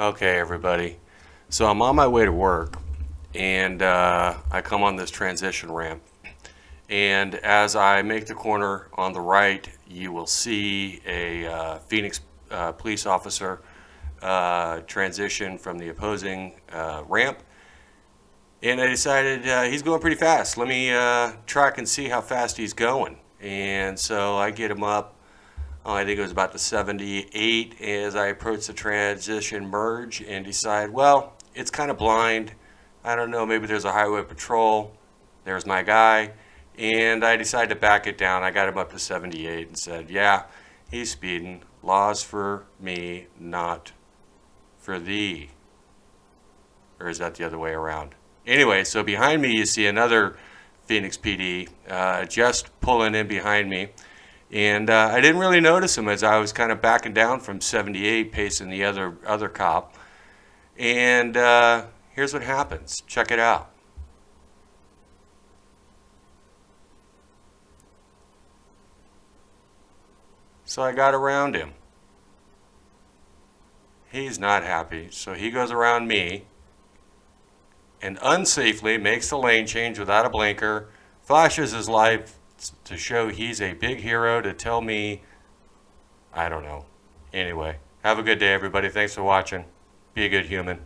Okay, everybody. So I'm on my way to work, and I come on this transition ramp. And as I make the corner on the right, you will see a Phoenix police officer transition from the opposing ramp. And I decided he's going pretty fast. Let me track and see how fast he's going. And so I get him up. I think it was about the 78 as I approach the transition merge and decide, well, it's kind of blind. I don't know, maybe there's a highway patrol. There's my guy. And I decided to back it down. I got him up to 78 and said, yeah, he's speeding. Laws for me, not for thee. Or is that the other way around? Anyway, so behind me you see another Phoenix PD just pulling in behind me. And I didn't really notice him as I was kind of backing down from 78, pacing the other cop. And here's what happens. Check it out. So I got around him. He's not happy, so he goes around me and unsafely makes the lane change without a blinker, flashes his light to show he's a big hero, to tell me, I don't know. Anyway, have a good day, everybody. Thanks for watching. Be a good human.